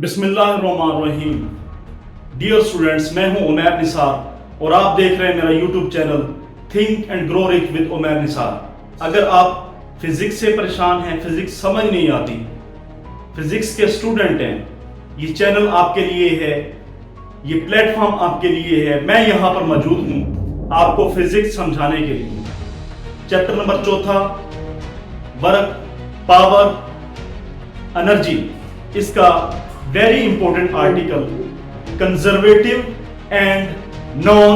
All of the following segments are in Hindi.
बिस्मिल्लाहिर्रहमानिर्रहीम। डियर स्टूडेंट्स, मैं हूं उमैर निसार और आप देख रहे हैं मेरा YouTube channel think and grow rich with Umair Nisar. अगर आप फिजिक्स से परेशान हैं, फिजिक्स समझ नहीं आती, फिजिक्स के स्टूडेंट हैं, ये चैनल आपके लिए है, ये प्लेटफॉर्म आपके लिए है। मैं यहाँ पर मौजूद हूँ आपको फिजिक्स समझाने के लिए। Chapter number 4, work, power, energy, इसका very important article conservative and non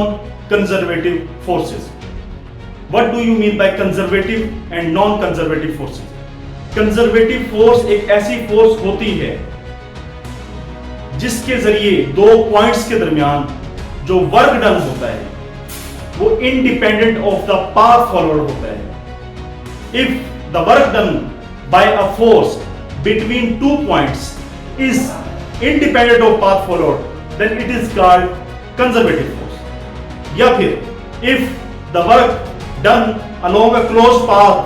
conservative forces. What do you mean by conservative and non conservative forces? Conservative force एक ऐसी फोर्स होती है जिसके जरिए दो पॉइंट्स के दरमियान जो वर्क डन होता है वो independent of the path followed होता है। If the work done by a force between two points is independent of path followed, then it is called conservative force. या फिर if the work done along a closed path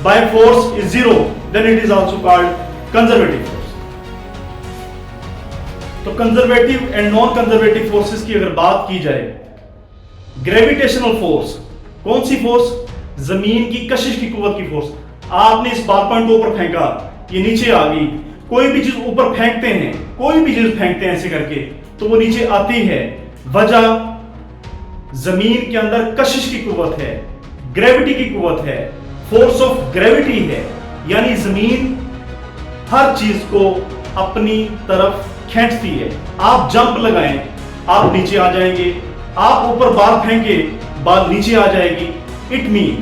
by force is zero, then it is also called conservative force. तो conservative and non conservative forces की अगर बात की जाए, ग्रेविटेशनल फोर्स, कौन सी फोर्स? जमीन की कशिश की कुव्वत की फोर्स। आपने इस बाल पॉइंट को ऊपर फेंका, ये नीचे आ गई। कोई भी चीज ऊपर फेंकते हैं, कोई भी चीज फेंकते हैं ऐसे करके, तो वो नीचे आती है। वजह जमीन के अंदर कशिश की कुव्वत है, ग्रेविटी की कुव्वत है, फोर्स ऑफ ग्रेविटी है। यानी जमीन हर चीज को अपनी तरफ खींचती है। आप जंप लगाएं, आप नीचे आ जाएंगे। आप ऊपर बाल फेंके, बाल नीचे आ जाएगी। इट मीन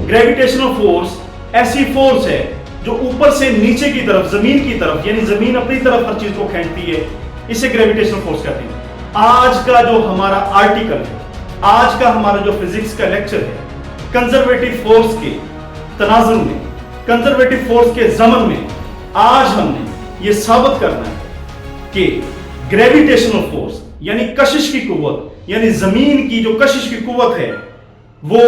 ग्रेविटेशनल फोर्स ऐसी फोर्स है जो ऊपर से नीचे की तरफ, जमीन की तरफ, यानी जमीन अपनी तरफ हर चीज को खींचती है। इसे ग्रेविटेशनल फोर्स कहते हैं। आज का जो हमारा आर्टिकल है, आज का हमारा जो फिजिक्स का लेक्चर है, कंजर्वेटिव फोर्स के तनाजुर में, कंजर्वेटिव फोर्स के जमन में, आज हमने ये साबित करना है कि ग्रेविटेशनल फोर्स यानी कशिश की कुव्वत, यानी जमीन की जो कशिश की कुव्वत है वो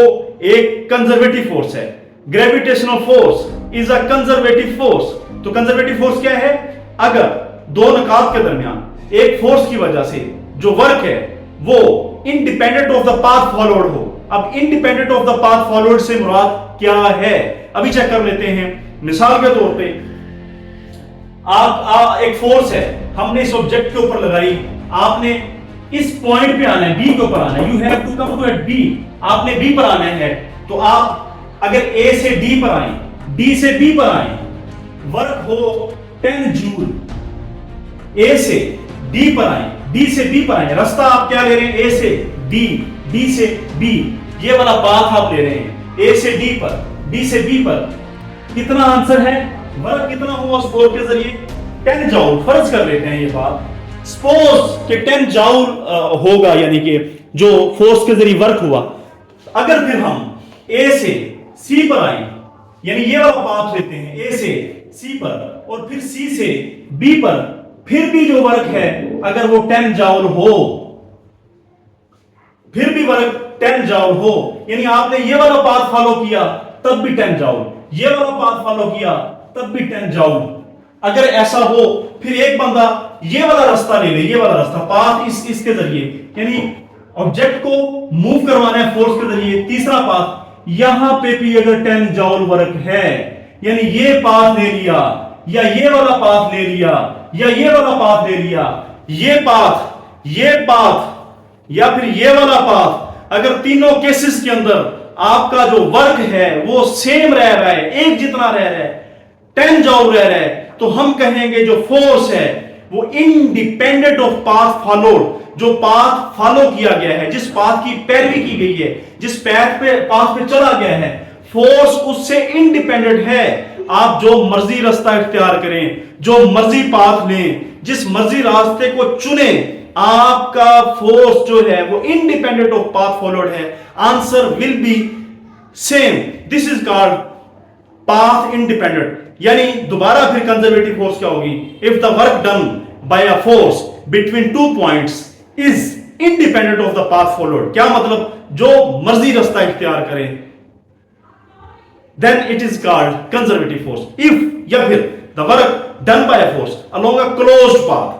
एक कंजर्वेटिव फोर्स है। Gravitational force is a conservative force. तो कंजर्वेटिव फोर्स क्या है? अगर दो नकात के दरमियान एक फोर्स की वजह से जो वर्क है वो independent of the path followed हो। अब independent of the path followed से मुराद क्या है, अभी चेक कर लेते हैं। मिसाल के तौर पे आप एक फोर्स है, हमने इस ऑब्जेक्ट के ऊपर लगाई, आपने इस पॉइंट पे आना है, बी के ऊपर आना है। You have to come to at B. आपने बी पर आना है, तो आप अगर ए से डी पर आए, डी से बी पर आए, वर्क हो 10 जूल। ए से डी पर आए, डी से बी पर आए, रास्ता आप क्या ले रहे हैं? ए से डी, डी से बी, ये वाला पाथ आप ले रहे हैं। ए से डी पर, डी से बी पर कितना आंसर है? वर्क कितना हुआ उस फोर्स के जरिए? 10 जूल। फर्ज कर लेते हैं ये बात, सपोज कि 10 जूल होगा, यानी कि जो फोर्स के जरिए वर्क हुआ। अगर फिर हम ए से सी पर आए, यानी ये वाला पाथ लेते हैं, ए से सी पर और फिर सी से बी पर, फिर भी जो वर्क है अगर वो 10 जूल हो, फिर भी वर्क 10 जूल हो, यानी आपने ये वाला पाथ फॉलो किया तब भी 10 जूल, ये वाला पाथ फॉलो किया तब भी 10 जूल। अगर ऐसा हो, फिर एक बंदा ये वाला रास्ता ले ले, ये वाला रास्ता पाथ इसके जरिए, यानी ऑब्जेक्ट को मूव करवाना है फोर्स के जरिए। तीसरा पाथ, यहां पे भी अगर 10 जूल वर्क है, यानी ये पाथ ले लिया, या ये वाला पाथ ले लिया, या ये वाला पाथ ले लिया, ये पाथ या फिर ये वाला पाथ, अगर तीनों केसेस के अंदर आपका जो वर्क है वो सेम रह रहा है, एक जितना रह रहा है, 10 जूल रह रहा है, तो हम कहेंगे जो फोर्स है वो इंडिपेंडेंट ऑफ पाथ फॉलोड। जो पाथ फॉलो किया गया है, जिस पाथ की पैरवी की गई है, जिस पाथ पे चला गया है, फोर्स उससे इंडिपेंडेंट है। आप जो मर्जी रास्ता इख्तियार करें, जो मर्जी पाथ लें, जिस मर्जी रास्ते को चुने, आपका फोर्स जो है वो इंडिपेंडेंट ऑफ पाथ फॉलोड है। Answer will be same. This is called path independent. यानी दोबारा फिर कंजर्वेटिव फोर्स क्या होगी? If the work done by a force between two points is independent of the path followed. क्या मतलब? जो मर्जी रास्ता इख्तियार करें, then it is called conservative force. If, या फिर the work done by a force along a closed path,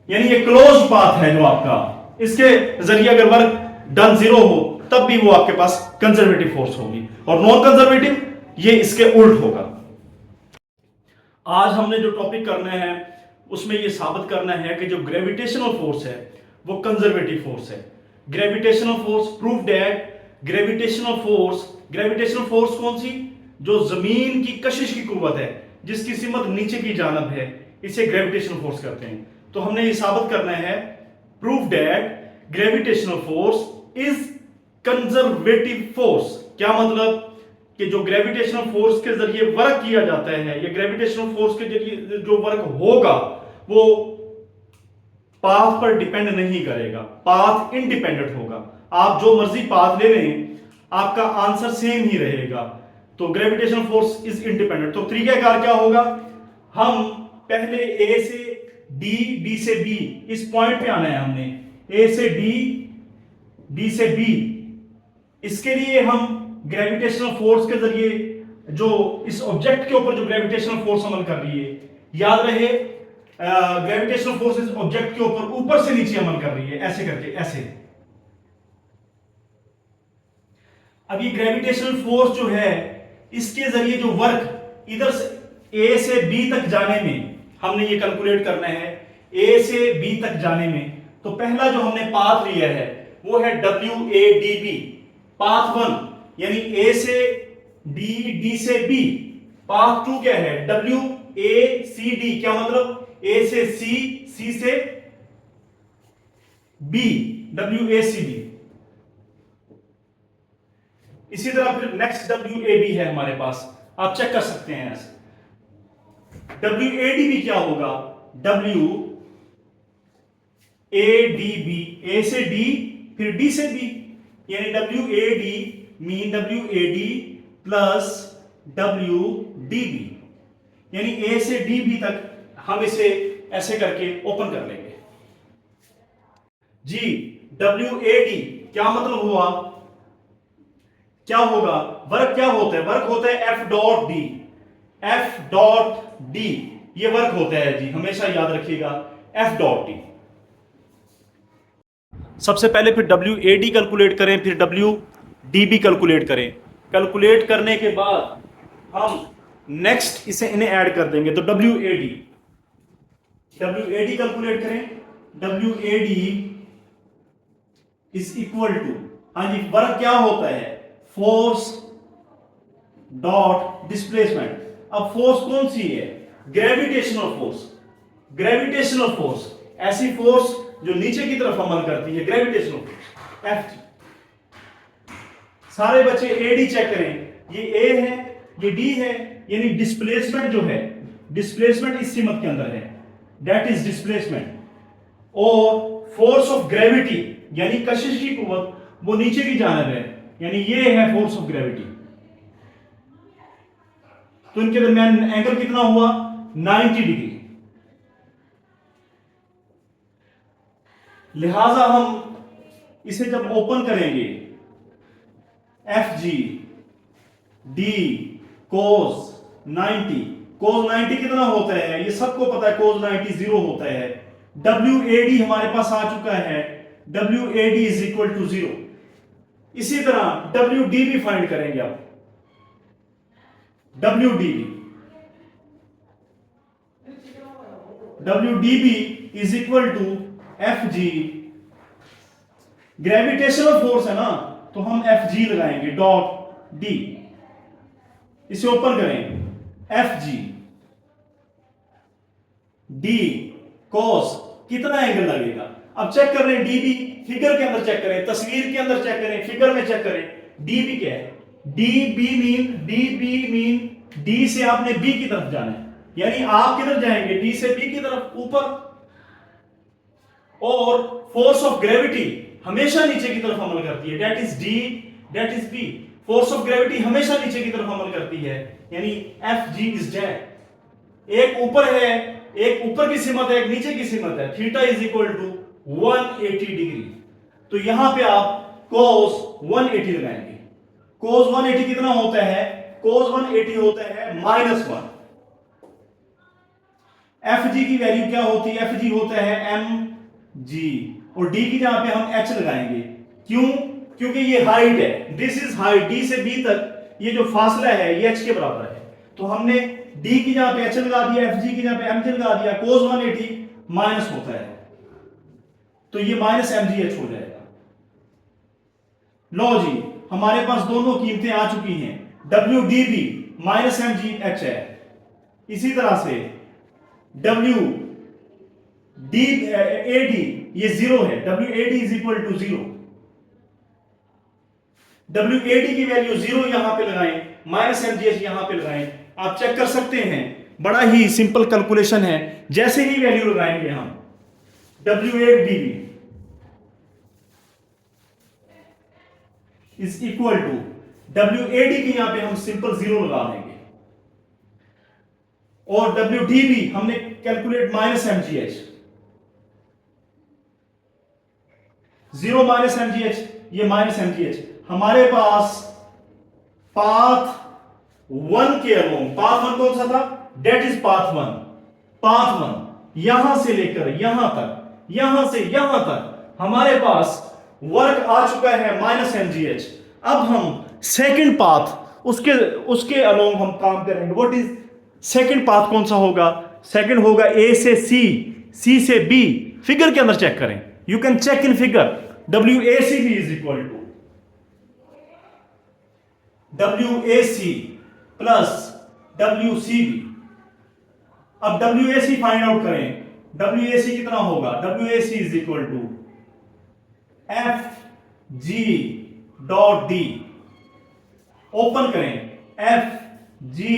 यानी ये क्लोज्ड पाथ है जो आपका, इसके जरिए अगर वर्क डन 0 हो तब भी वो आपके पास कंजर्वेटिव फोर्स होगी, और नॉन कंजर्वेटिव ये इसके उल्ट होगा। आज हमने जो टॉपिक करना है उसमें ये साबित करना है कि जो ग्रेविटेशनल फोर्स है वो कंजर्वेटिव फोर्स है। Gravitational force, prove that gravitational force कौन सी, जो जमीन की कशिश की कुव्वत है जिसकी सिमत नीचे की जानब है, इसे ग्रेविटेशनल फोर्स कहते हैं। तो हमने ये साबित करना है, prove that gravitational force is conservative force. क्या मतलब कि जो ग्रेविटेशनल फोर्स के जरिए वर्क किया जाता है, या ग्रेविटेशनल फोर्स के जरिए जो वर्क होगा वो पाथ पर डिपेंड नहीं करेगा, पाथ इंडिपेंडेंट होगा। आप जो मर्जी पाथ ले लें आपका आंसर सेम ही रहेगा। तो ग्रेविटेशनल फोर्स इज इंडिपेंडेंट। तो तरीकाकार क्या होगा, हम पहले ए से डी, डी से बी, इस पॉइंट पे आना है हमने, ए से डी, डी से बी। इसके लिए हम ग्रेविटेशनल फोर्स के जरिए जो इस ऑब्जेक्ट के ऊपर जो ग्रेविटेशनल फोर्स अमल कर रही है, याद रहे ग्रेविटेशनल फोर्स इस ऑब्जेक्ट के ऊपर से नीचे अमल कर रही है, ऐसे करके, ऐसे। अब ये ग्रेविटेशनल फोर्स जो है इसके जरिए जो वर्क इधर से ए से बी तक जाने में हमने ये कैलकुलेट करना है, ए से बी तक जाने में। तो पहला जो हमने पाथ लिया है वो है WADB, पाथ 1, यानी ए से डी, डी से बी। पाथ 2 क्या है, WACD, क्या मतलब ए से सी, सी से बी, WACD। इसी तरह फिर नेक्स्ट WAB है हमारे पास, आप चेक कर सकते हैं ऐसे। WADB क्या होगा, WADB, ए से डी फिर डी से बी, यानी WAD mean WAD plus WDB, यानी ए से डी बी तक हम इसे ऐसे करके ओपन कर लेंगे जी। WAD क्या मतलब हुआ, क्या होगा, वर्क क्या होता है, वर्क होता है F dot D, F dot D ये वर्क होता है जी, हमेशा याद रखिएगा, F डॉट डी। सबसे पहले फिर WAD कैलकुलेट करें, फिर WDB कैलकुलेट करें। कैलकुलेट करने के बाद हम नेक्स्ट इसे इन्हें ऐड कर देंगे। तो WAD कैलकुलेट करें, WAD इज इक्वल टू, हाँ जी, वर्क क्या होता है, फोर्स डॉट डिस्प्लेसमेंट। अब फोर्स कौन सी है, ग्रेविटेशनल फोर्स। ग्रेविटेशनल फोर्स ऐसी फोर्स जो नीचे की तरफ अमल करती है, ग्रेविटेशनल फोर्स F। सारे बच्चे AD चेक करें, ये A है, ये D है, यानी डिस्प्लेसमेंट जो है, डिस्प्लेसमेंट इस सीमत के अंदर है, दैट इज डिस्प्लेसमेंट। और फोर्स ऑफ ग्रेविटी यानी कशिश की कुव्वत वो नीचे की जानब है, यानी ये है फोर्स ऑफ ग्रेविटी। तो इनके दरमियान एंगल कितना हुआ, 90 डिग्री। लिहाजा हम इसे जब ओपन करेंगे, FG D cos 90, cos 90 कितना होता है, ये सबको पता है, cos 90 0 होता है। WAD हमारे पास आ चुका है, WAD इज इक्वल टू 0। इसी तरह WDB फाइंड करेंगे आप, WDB is equal to FG, gravitational force है ना, तो हम FG लगाएंगे डॉट D, इसे ओपन करें, FG D cos कितना एंगल लगेगा। अब चेक कर रहे हैं DB, फिगर के अंदर चेक करें, तस्वीर के अंदर चेक करें, फिगर में चेक करें, DB क्या है, DB मीन D से आपने B की तरफ जाना है, यानी आप किधर जाएंगे, D से B की तरफ, ऊपर। और फोर्स ऑफ ग्रेविटी हमेशा नीचे की तरफ अमल करती है, that is D, that is B। Force of gravity हमेशा नीचे की तरफ अमल करती है, यानी FG इज दैट। एक ऊपर है, एक ऊपर की सीमत है, एक नीचे की सीमत है, theta is equal to 180 degree. तो यहां पे आप cos 180 लगाएंगे। cos 180 कितना होता है, cos 180 होता है -1, एफ जी की वैल्यू क्या होती है, एफ जी होता है एम जी, और डी की जहां पे हम एच लगाएंगे। क्यों? क्योंकि ये हाइट है, दिस इज हाइट, डी से बी तक ये जो फासला है ये एच के बराबर है। तो हमने डी की जहां पे एच लगा दिया, एफ जी की जहां पे एम जी लगा दिया, cos 180 माइनस होता है, तो ये माइनस एम जी एच हो जाएगा। लो जी, हमारे पास दोनों कीमतें आ चुकी हैं। W D B minus M G H है, इसी तरह से डब्ल्यू डी ए डी ये जीरो है, W A D is equal to zero, W A D की वैल्यू जीरो यहां पे लगाएं, माइनस एम जी एच यहां पे लगाएं। आप चेक कर सकते हैं, बड़ा ही सिंपल कैलकुलेशन है। जैसे ही वैल्यू लगाएंगे हम W A D B is equal to W A D की यहां पे हम सिंपल जीरो लगा देंगे, और डब्ल्यू डी बी हमने calculate minus M G H, zero minus M G H, ये माइनस एम जी एच। हमारे पास पाथ वन के अलोंग, पाथ वन कौन सा था, that is path one, path one यहां से लेकर यहां तक, यहां से यहां तक हमारे पास वर्क आ चुका है माइनस एम जी एच। अब हम सेकंड पाथ उसके अलोंग हम काम करेंगे। व्हाट इज सेकंड पाथ, कौन सा होगा, सेकंड होगा ए से सी, सी से बी। फिगर के अंदर चेक करें, you can check in figure, W A C B is equal to W A C plus W C B. अब W A C find out करें, डब्ल्यू ए सी कितना होगा, W A C is equal to F G dot D, open करें एफ जी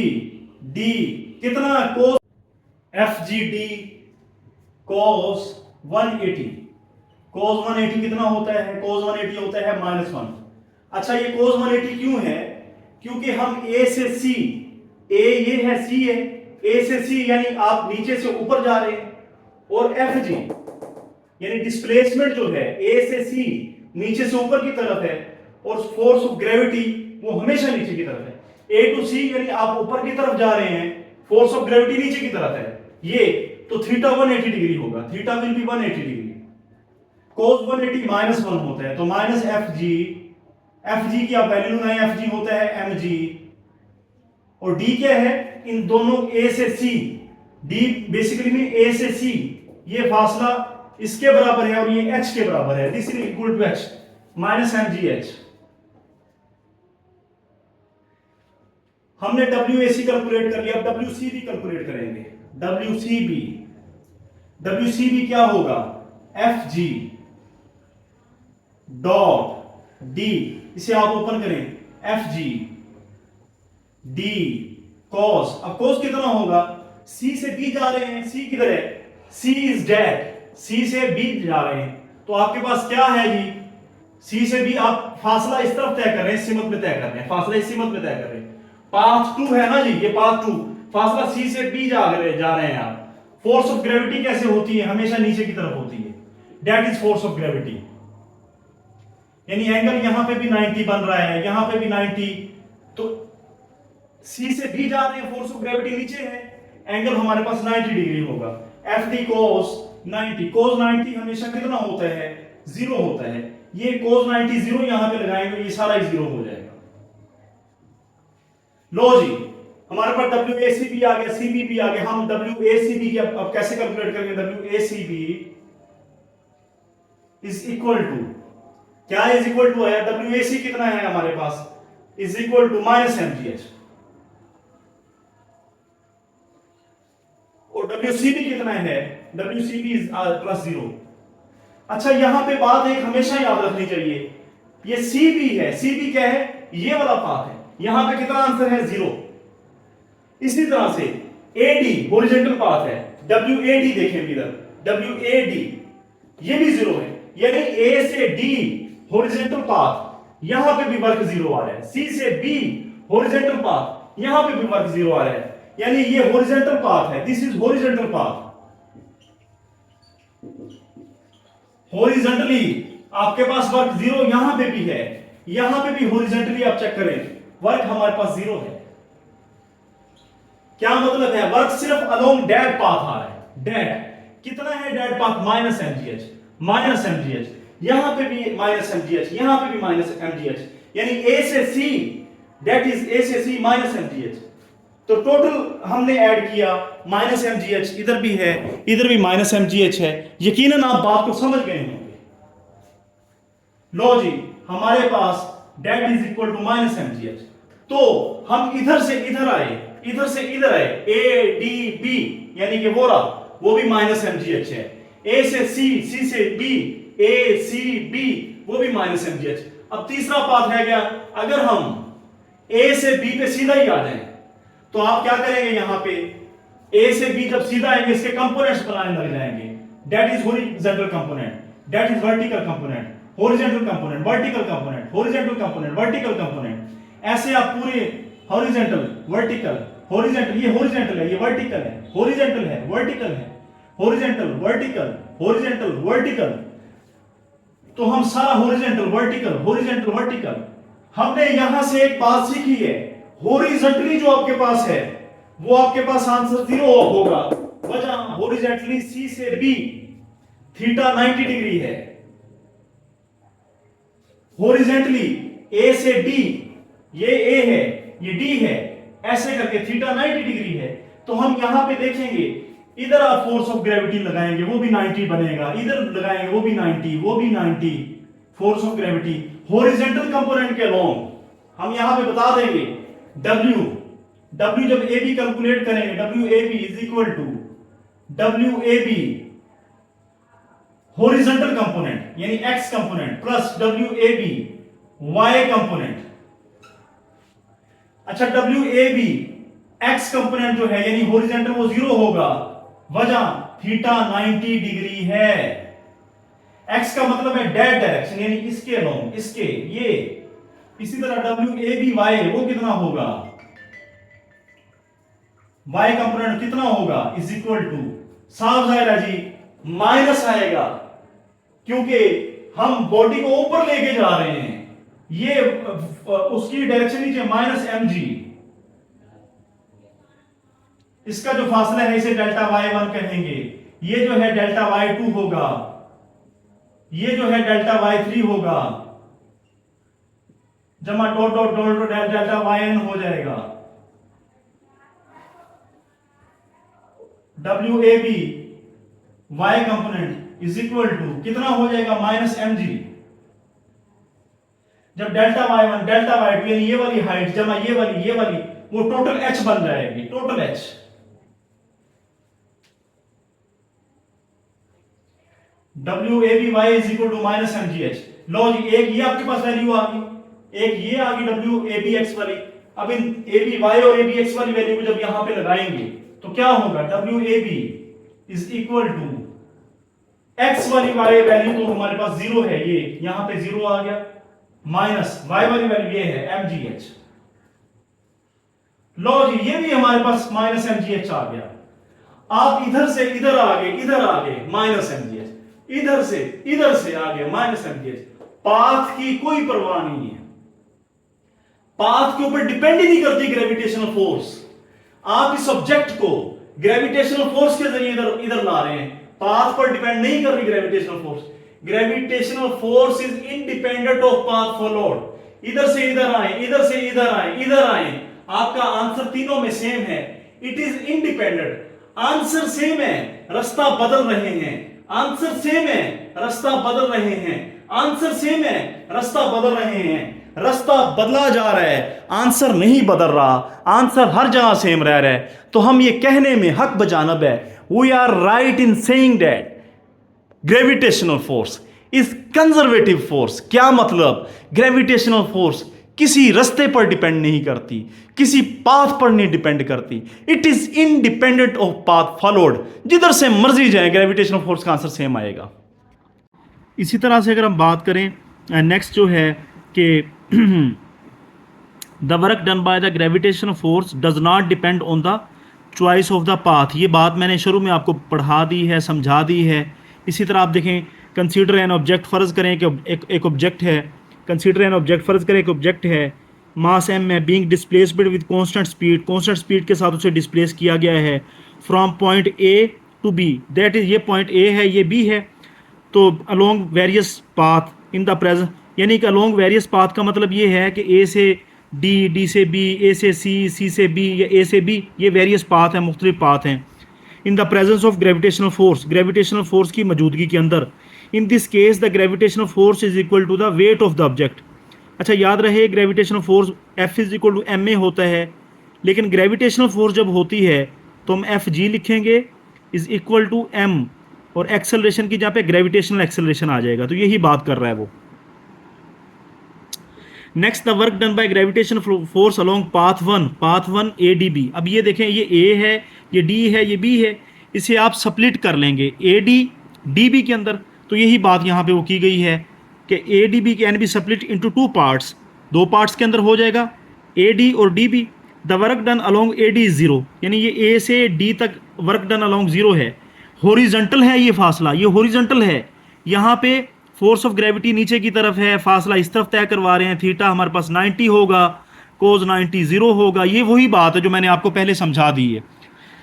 डी कितना, cos F G d cos 180, कोस 180 कितना होता है, कोस 180 होता है -1। अच्छा, ये कोस 180 क्यों है, क्योंकि हम ए से सी, ए ये है, सी है, ए से सी यानी आप नीचे से ऊपर जा रहे हैं, और एफ जी यानी डिस्प्लेसमेंट जो है ए से सी नीचे से ऊपर की तरफ है, और फोर्स ऑफ ग्रेविटी वो हमेशा नीचे की तरफ है। ए टू सी यानी आप ऊपर की तरफ जा रहे हैं, फोर्स ऑफ ग्रेविटी नीचे की तरफ है, ये तो थीटा 180 डिग्री होगा, थीटा विल बी 180 डिग्री। कोस 180 -1 होता है, तो minus F G, F G की आप वैल्यू लगाएं, एफ जी होता है एम जी, और डी क्या है, इन दोनों ए से सी, डी बेसिकली में ए से सी, ये फासला इसके बराबर है और ये एच के बराबर है, this is equal to H minus M G H. हमने डब्ल्यू ए सी कैलकुलेट कर लिया, अब डब्ल्यू सी बी कैलकुलेट करेंगे। डब्ल्यू सी बी क्या होगा, एफ जी डॉट डी, इसे आप ओपन करें, एफ जी डी कॉस, अब कॉस कितना होगा, सी से बी जा रहे हैं, सी किधर है, सी इज डेड, सी से बी जा रहे हैं, तो आपके पास क्या है जी, सी से बी आप फासला इस तरफ तय कर रहे हैं, इस सीमत में तय कर रहे हैं, फासला इस सीमत में तय कर रहे हैं। पाथ 2 है ना जी, ये पाथ 2, फासला सी से बी जा रहे हैं आप। फोर्स ऑफ ग्रेविटी कैसे होती है, हमेशा नीचे की तरफ होती है, that is force of gravity. यानी एंगल यहां पे भी 90 बन रहा है, यहां पे भी 90, तो सी से बी जा रहे हैं, फोर्स ऑफ ग्रेविटी नीचे है, एंगल हमारे पास 90 डिग्री होगा। एफ डी कोस 90, कोस 90 हमेशा कितना होता है, 0 होता है, ये कोस 90 0 यहां पे लगाएंगे, ये सारा 0 हो जाएगा। लो जी, हमारे पास डब्ल्यू ए सी बी आ गया, सी बी भी आ गया। हम डब्ल्यू ए सी बी की अब कैसे कैलकुलेट करेंगे, W A C B is equal to, क्या इज इक्वल टू है, डब्ल्यू ए सी कितना है हमारे पास, is equal to minus M G H, और डब्ल्यू सी बी कितना है, डब्ल्यू सी बी इज +0। अच्छा, यहां पे बात एक हमेशा याद रखनी चाहिए, ये सी बी है, सी बी क्या है, ये वाला पाथ है, यहां पे कितना आंसर है, 0। इसी तरह से AD हॉरिजॉन्टल पाथ है, WAD देखें इधर, WAD ये भी 0 है, यानी A से D हॉरिजॉन्टल पाथ, यहां पे भी वर्क 0 आ रहा है, C से B हॉरिजॉन्टल पाथ, यहां पे भी वर्क 0 आ रहा है, यानी ये हॉरिजॉन्टल पाथ है, this is horizontal path. Horizontally आपके पास वर्क 0 यहां पे भी है, यहां पे भी हॉरिजॉन्टली आप चेक करें, वर्क हमारे पास 0 है। क्या मतलब है, वर्क सिर्फ अलोंग दैट पाथ आ रहा है, डेट कितना है डेट पाथ माइनस mgh, यहां पे भी माइनस mgh, यहां पे भी माइनस mgh, यानी a से c डेट इज a से c माइनस mgh। तो टोटल हमने ऐड किया माइनस mgh, इधर भी है इधर भी माइनस mgh है। यकीनन आप बात को समझ गए होंगे। लो जी, हमारे पास that is equal to minus mgh। तो हम इधर से इधर आए, इधर से इधर आए, a d b यानी कि वो भी माइनस mgh है। a से c, c से b, a c b वो भी माइनस mgh। अब तीसरा पाथ रह गया, अगर हम a से b पे सीधा ही आ जाएं तो आप क्या करेंगे, यहां पे a से b जब सीधा आएंगे इसके कंपोनेंट्स बनाने लग जाएंगे। That is horizontal component, that is vertical component, horizontal component, vertical component, horizontal component, vertical component, ऐसे आप पूरे हॉरिजॉन्टल वर्टिकल हॉरिजॉन्टल, ये हॉरिजॉन्टल है, ये वर्टिकल है, हॉरिजॉन्टल है, वर्टिकल है, हॉरिजॉन्टल वर्टिकल, हॉरिजॉन्टल वर्टिकल। तो हम सारा हॉरिजॉन्टल वर्टिकल, हॉरिजॉन्टल वर्टिकल। हमने यहां से एक बात सीखी है, हॉरिजॉन्टली जो आपके पास है वो आपके पास आंसर 0 होगा। वजह हॉरिजॉन्टली सी से बी थीटा 90 डिग्री है, हॉरिजॉन्टली ए से डी, ये ए है ये डी है, ऐसे करके थीटा 90 डिग्री है। तो हम यहां पे देखेंगे, इधर आप फोर्स ऑफ ग्रेविटी लगाएंगे वो भी 90 बनेगा, इधर लगाएंगे वो भी 90, वो भी 90 force of gravity horizontal component के अलोंग। हम यहां पे बता देंगे W जब AB कैलकुलेट करेंगे, WAB is equal to WAB horizontal component यानी X component plus WAB Y component. अच्छा, WAB X कंपोनेंट जो है यानी हॉरिजॉन्टल वो 0 होगा, वजह थीटा 90 डिग्री है। X का मतलब है डेट डायरेक्शन यानी इसके अलोंग, इसके ये। इसी तरह WAB Y वो कितना होगा, Y कंपोनेंट कितना होगा इज इक्वल टू, साफ जाहिर है जी माइनस आएगा, क्योंकि हम बॉडी को ऊपर लेके जा रहे हैं। ये उसकी डायरेक्शन नीचे माइनस mg, इसका जो फासला है इसे डेल्टा y1 कहेंगे। ये जो है डेल्टा y2 होगा, ये जो है डेल्टा y3 होगा, जमा dot dot dot delta yn हो जाएगा। WAB y component is equal to कितना हो जाएगा माइनस mg। जब डेल्टा y1 डेल्टा y2 यानी ये वाली हाइट जमा ये वाली वो टोटल h बन जाएगी, total h। WABY is equal to minus mgh। लो जी, एक ये आपके पास वैल्यू आ गई, एक ये आ गई WABX वाली। अब इन ABY और ABX वाली वैल्यू को जब यहां पे लगाएंगे तो क्या होगा, WAB is equal to X वाली वैल्यू तो हमारे पास 0 है, ये यहां पे 0 आ गया, माइनस Y वाली वैल्यू ये है mgh। लो जी, ये भी हमारे पास माइनस mgh आ गया। आप इधर से इधर आ गए माइनस mgh, इधर से आ गए माइनस mgh। पाथ की कोई परवाह नहीं है, पाथ के ऊपर डिपेंड ही नहीं करती ग्रेविटेशनल फोर्स। आप इस ऑब्जेक्ट को ग्रेविटेशनल फोर्स के जरिए इधर ला रहे हैं, पाथ पर डिपेंड नहीं कर रही gravitational force. Gravitational force is independent of path followed. इधर से इधर आए, इधर से इधर आए, आपका आंसर तीनों में सेम है। It is independent, answer same है, रास्ता बदल रहे हैं, आंसर सेम है, रास्ता बदल रहे हैं, आंसर सेम है, रास्ता बदल रहे हैं। रास्ता बदला जा रहा है, आंसर नहीं बदल रहा, आंसर हर जगह सेम रह रहा है। तो हम ये कहने में हक बजानब है, we are right in saying that gravitational force is conservative force. क्या मतलब, ग्रेविटेशनल फोर्स किसी रास्ते पर डिपेंड नहीं करती, किसी पाथ पर नहीं डिपेंड करती। It is independent of path followed. जिधर से मर्जी जाए ग्रेविटेशनल फोर्स का आंसर सेम आएगा। इसी तरह से अगर हम बात करें, नेक्स्ट जो है कि the work done by the gravitational force does not depend on the choice of the path. ये बात मैंने शुरू में आपको पढ़ा दी है, समझा दी है। इसी तरह आप देखें, कंसीडर एन ऑब्जेक्ट, फ़र्ज़ करें कि एक ऑब्जेक्ट है, कंसीडर एन ऑब्जेक्ट, फ़र्ज़ करें एक ऑब्जेक्ट है, मास m में, being displaced with constant speed के साथ उसे डिस्प्लेस किया गया है from point A to B, that is ये पॉइंट ए है, ये बी है, तो along various path in the present, यानी कि अलोंग वेरियस पाथ का मतलब ये है कि ए से डी, डी से बी, ए से सी, सी से बी या ए से बी, ये वेरियस पाथ हैं, मुख्तलिफ पाथ हैं। In the presence of gravitational force, gravitational force की मौजूदगी के अंदर, in this case the gravitational force is equal to the weight of the object. अच्छा याद रहे gravitational force F is equal to M A होता है, लेकिन ग्रेविटेशनल फोर्स जब होती है तो हम एफ जी लिखेंगे इज इक्वल टू एम, और एक्सेलरेशन की जहाँ पे ग्रेविटेशनल एक्सेलरेशन आ जाएगा, तो यही बात कर रहा है वो। Next the work done by gravitation force along path one A D B. अब ये देखें, ये ए है, ये डी है, ये बी है, इसे आप स्प्लिट कर लेंगे ए डी डी बी के अंदर, तो यही बात यहाँ पे वो की गई है कि A D B can be split into two parts, दो पार्ट्स के अंदर हो जाएगा ए डी और D B. The work done along A D is zero, यानी ये ए से डी तक वर्क डन अलोंग जीरो है, हॉरिजॉन्टल है ये फासला, ये हॉरिजॉन्टल है, यहाँ पे फोर्स ऑफ ग्रेविटी नीचे की तरफ है, फासला इस तरफ तय करवा रहे हैं, थीटा हमारे पास 90 होगा, कोज 90 जीरो होगा, ये वही बात है जो मैंने आपको पहले समझा दी है।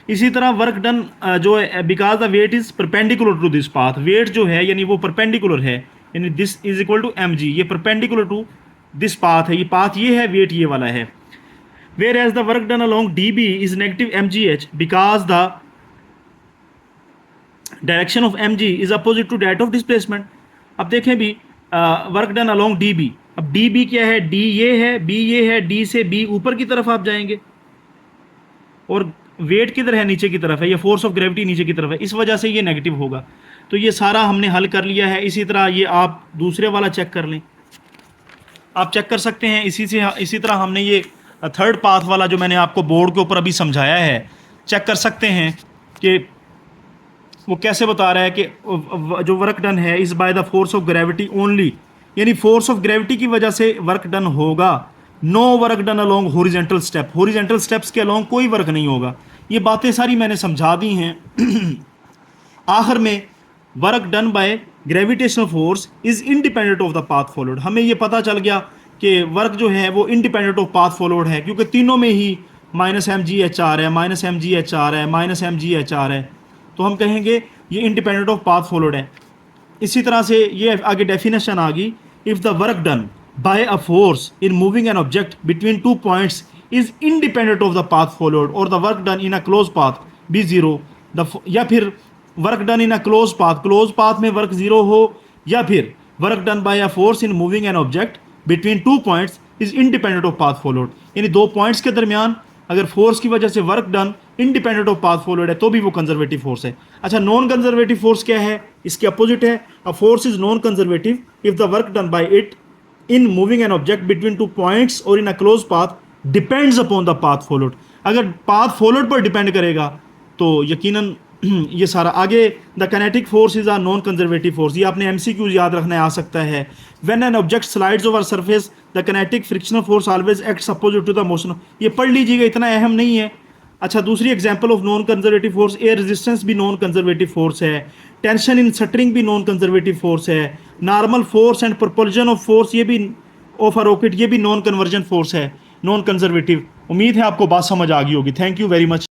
इसी तरह वर्क डन जो है because the weight is perpendicular to this path, weight जो है यानी वो परपेंडिकुलर है, यानी this is equal to M G, ये परपेंडिकुलर टू दिस पाथ है, ये पाथ ये है, वेट ये वाला है। Whereas the work done along D B is negative M G H because the direction of M G is opposite to that of displacement. अब देखें भी work done along D B, अब डी बी क्या है, डी ये है, बी ये है, डी से बी ऊपर की तरफ आप जाएंगे, और वेट किधर है, नीचे की तरफ है, ये फोर्स ऑफ ग्रेविटी नीचे की तरफ है, इस वजह से ये नेगेटिव होगा। तो ये सारा हमने हल कर लिया है। इसी तरह ये आप दूसरे वाला चेक कर लें, आप चेक कर सकते हैं। इसी तरह हमने ये थर्ड पाथ वाला जो मैंने आपको बोर्ड के ऊपर अभी समझाया है, चेक कर सकते हैं कि वो कैसे बता रहा है कि जो वर्क डन है is by the force of gravity only, यानी फोर्स ऑफ ग्रेविटी की वजह से वर्क डन होगा। No work done along horizontal step, horizontal steps के अलोंग कोई वर्क नहीं होगा। ये बातें सारी मैंने समझा दी हैं। आखिर में work done by gravitational force is independent of the path followed. हमें ये पता चल गया कि वर्क जो है वो इंडिपेंडेंट ऑफ पाथ फॉलोड है, क्योंकि तीनों में ही minus M G H R है, minus M G H R है, minus M G H R है, तो हम कहेंगे ये इंडिपेंडेंट ऑफ पाथ फॉलोड है। इसी तरह से ये आगे डेफिनेशन आ गई, if the work done by a force in moving an object between two points is independent of the path followed, और the work done in a close path be zero, या फिर work done in a close path में वर्क जीरो हो, या फिर work done by a force in moving an object between two points is independent of path followed, यानी दो पॉइंट्स के दरमियान अगर फोर्स की वजह से work done independent of path followed है तो भी वो कंजर्वेटिव फोर्स है। अच्छा, नॉन कंजर्वेटिव फोर्स क्या है, इसके अपोजिट है। A force is non conservative if the work done by it in moving an object between two points और in a close path depends upon the path followed. अगर पाथ फॉलोड पर डिपेंड करेगा तो यकीनन ये सारा आगे। The kinetic force is a non conservative force, ये आपने एमसीक्यूज याद रखना है, आ सकता है। When an object slides over surface the kinetic frictional force always acts opposite to the motion, ये पढ़ लीजिएगा, इतना अहम नहीं है। अच्छा, दूसरी example of non conservative force, air resistance भी नॉन कंजर्वेटिव फोर्स है, टेंशन इन शटरिंग भी नॉन कंजर्वेटिव फोर्स है, normal force and propulsion of force ये भी ऑफ अ रॉकेट ये भी नॉन कन्वर्जन फोर्स है, नॉन कंजर्वेटिव। उम्मीद है आपको बात समझ आ गई होगी। Thank you very much.